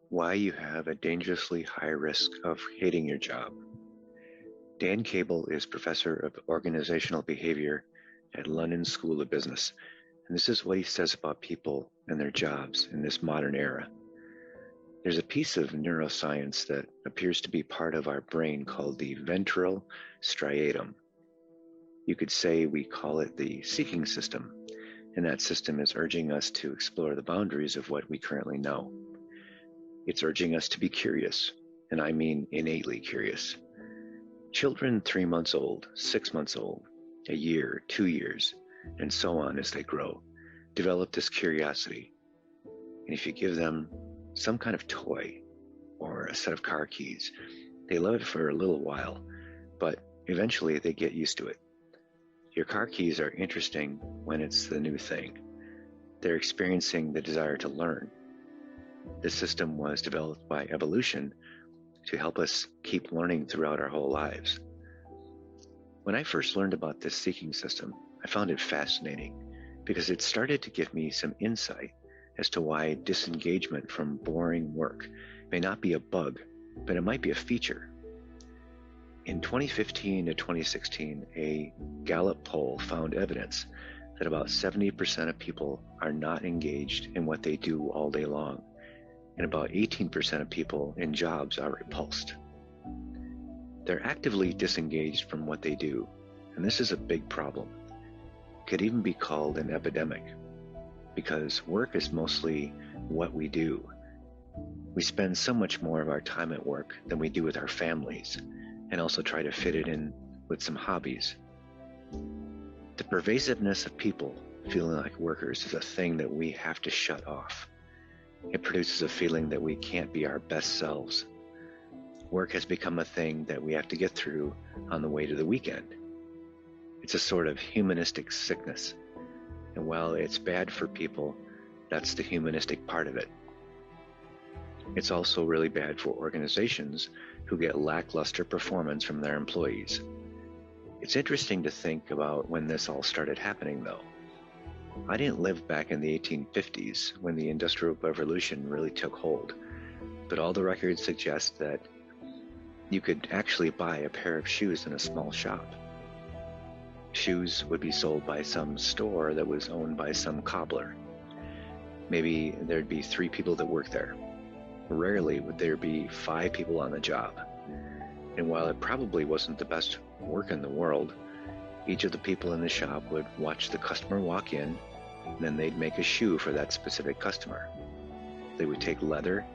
Why you have a dangerously high risk of hating your job. Dan Cable is professor of organizational behavior at London School of Business, and this is what he says about people and their jobs in this modern era. There's a piece of neuroscience that appears to be part of our brain called the ventral striatum. You could say we call it the seeking system, and that system is urging us to explore the boundaries of what we currently know. It's urging us to be curious, and I mean innately curious. Children 3 months old, 6 months old, a year, 2 years, and so on as they grow, develop this curiosity. And if you give them some kind of toy or a set of car keys, they love it for a little while, but eventually they get used to it. Your car keys are interesting when it's the new thing. They're experiencing the desire to learn. This system was developed by evolution to help us keep learning throughout our whole lives. When I first learned about this seeking system, I found it fascinating because it started to give me some insight as to why disengagement from boring work may not be a bug, but it might be a feature. In 2015 to 2016, a Gallup poll found evidence that about 70% of people are not engaged in what they do all day long, and about 18% of people in jobs are repulsed. They're actively disengaged from what they do, and this is a big problem. It could even be called an epidemic, because work is mostly what we do. We spend so much more of our time at work than we do with our families, and also try to fit it in with some hobbies. The pervasiveness of people feeling like workers is a thing that we have to shut off. It produces a feeling that we can't be our best selves. Work has become a thing that we have to get through on the way to the weekend. It's a sort of humanistic sickness. And while it's bad for people, that's the humanistic part of it. It's also really bad for organizations who get lackluster performance from their employees. It's interesting to think about when this all started happening, though. I didn't live back in the 1850s when the Industrial Revolution really took hold, but all the records suggest that you could actually buy a pair of shoes in a small shop. Shoes would be sold by some store that was owned by some cobbler. Maybe there'd be 3 people that worked there. Rarely would there be 5 people on the job. And while it probably wasn't the best work in the world, each of the people in the shop would watch the customer walk in, and then they'd make a shoe for that specific customer. They would take leather,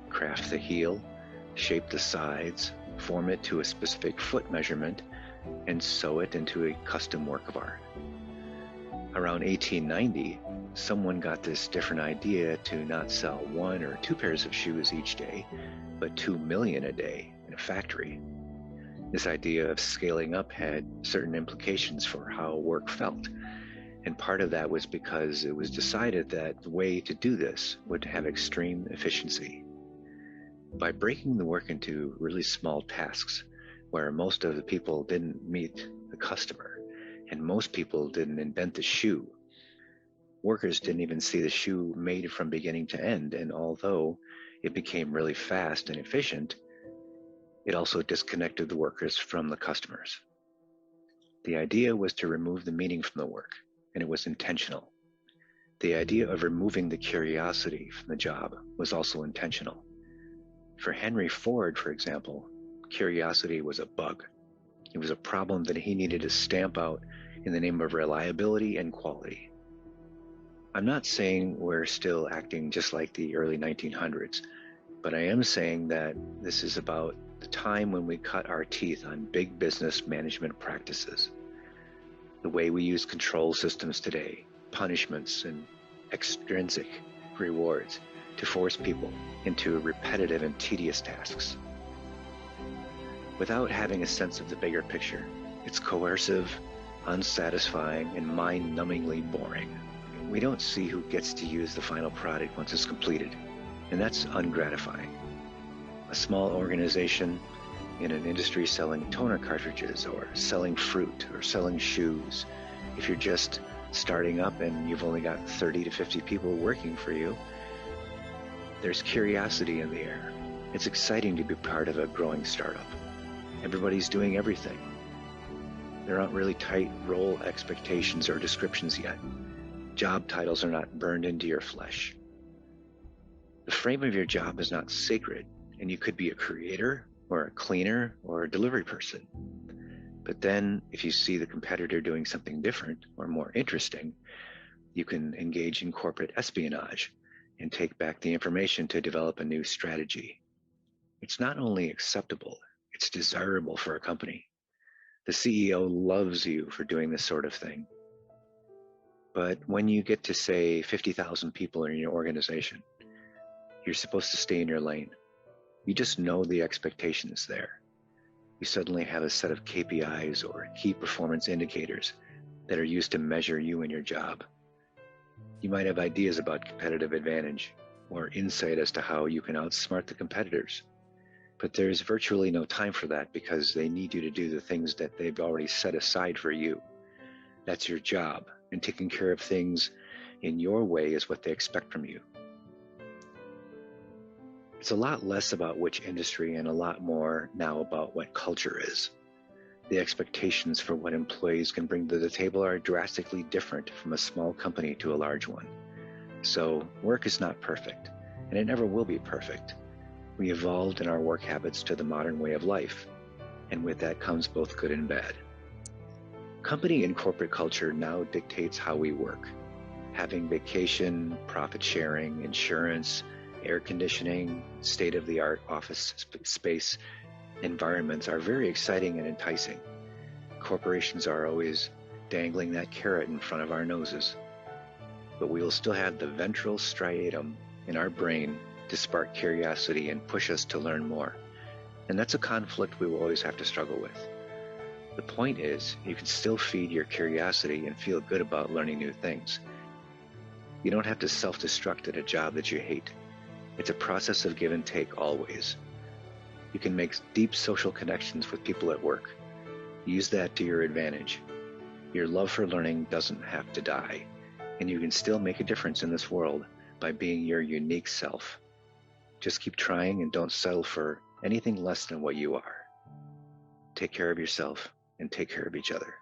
craft the heel, shape the sides, form it to a specific foot measurement, and sew it into a custom work of art. Around 1890, someone got this different idea to not sell 1 or 2 pairs of shoes each day, but 2 million a day in a factory. This idea of scaling up had certain implications for how work felt. And part of that was because it was decided that the way to do this would have extreme efficiency. By breaking the work into really small tasks, where most of the people didn't meet the customer, and most people didn't invent the shoe, workers didn't even see the shoe made from beginning to end, and although it became really fast and efficient, it also disconnected the workers from the customers. The idea was to remove the meaning from the work, and it was intentional. The idea of removing the curiosity from the job was also intentional. For Henry Ford, for example, curiosity was a bug. It was a problem that he needed to stamp out in the name of reliability and quality. I'm not saying we're still acting just like the early 1900s, but I am saying that this is about the time when we cut our teeth on big business management practices. The way we use control systems today, punishments and extrinsic rewards to force people into repetitive and tedious tasks. Without having a sense of the bigger picture, it's coercive, unsatisfying, and mind-numbingly boring. We don't see who gets to use the final product once it's completed, and that's ungratifying. A small organization in an industry selling toner cartridges or selling fruit or selling shoes, if you're just starting up and you've only got 30 to 50 people working for you, There's curiosity in the air. It's exciting to be part of a growing startup. Everybody's doing everything. There aren't really tight role expectations or descriptions yet. Job titles are not burned into your flesh. The frame of your job is not sacred, and you could be a creator or a cleaner or a delivery person. But then if you see the competitor doing something different or more interesting, you can engage in corporate espionage and take back the information to develop a new strategy. It's not only acceptable, it's desirable for a company. The CEO loves you for doing this sort of thing. But when you get to, say, 50,000 people in your organization, you're supposed to stay in your lane. You just know the expectation is there. You suddenly have a set of KPIs or key performance indicators that are used to measure you and your job. You might have ideas about competitive advantage or insight as to how you can outsmart the competitors. But there's virtually no time for that because they need you to do the things that they've already set aside for you. That's your job, and taking care of things in your way is what they expect from you. It's a lot less about which industry and a lot more now about what culture is. The expectations for what employees can bring to the table are drastically different from a small company to a large one. So work is not perfect, and it never will be perfect. We evolved in our work habits to the modern way of life, and with that comes both good and bad. Company and corporate culture now dictates how we work. Having vacation, profit sharing, insurance, air conditioning, state-of-the-art office space environments are very exciting and enticing. Corporations are always dangling that carrot in front of our noses. But we will still have the ventral striatum in our brain to spark curiosity and push us to learn more. And that's a conflict we will always have to struggle with. The point is, you can still feed your curiosity and feel good about learning new things. You don't have to self-destruct at a job that you hate. It's a process of give and take always. You can make deep social connections with people at work. Use that to your advantage. Your love for learning doesn't have to die, and you can still make a difference in this world by being your unique self. Just keep trying and don't settle for anything less than what you are. Take care of yourself and take care of each other.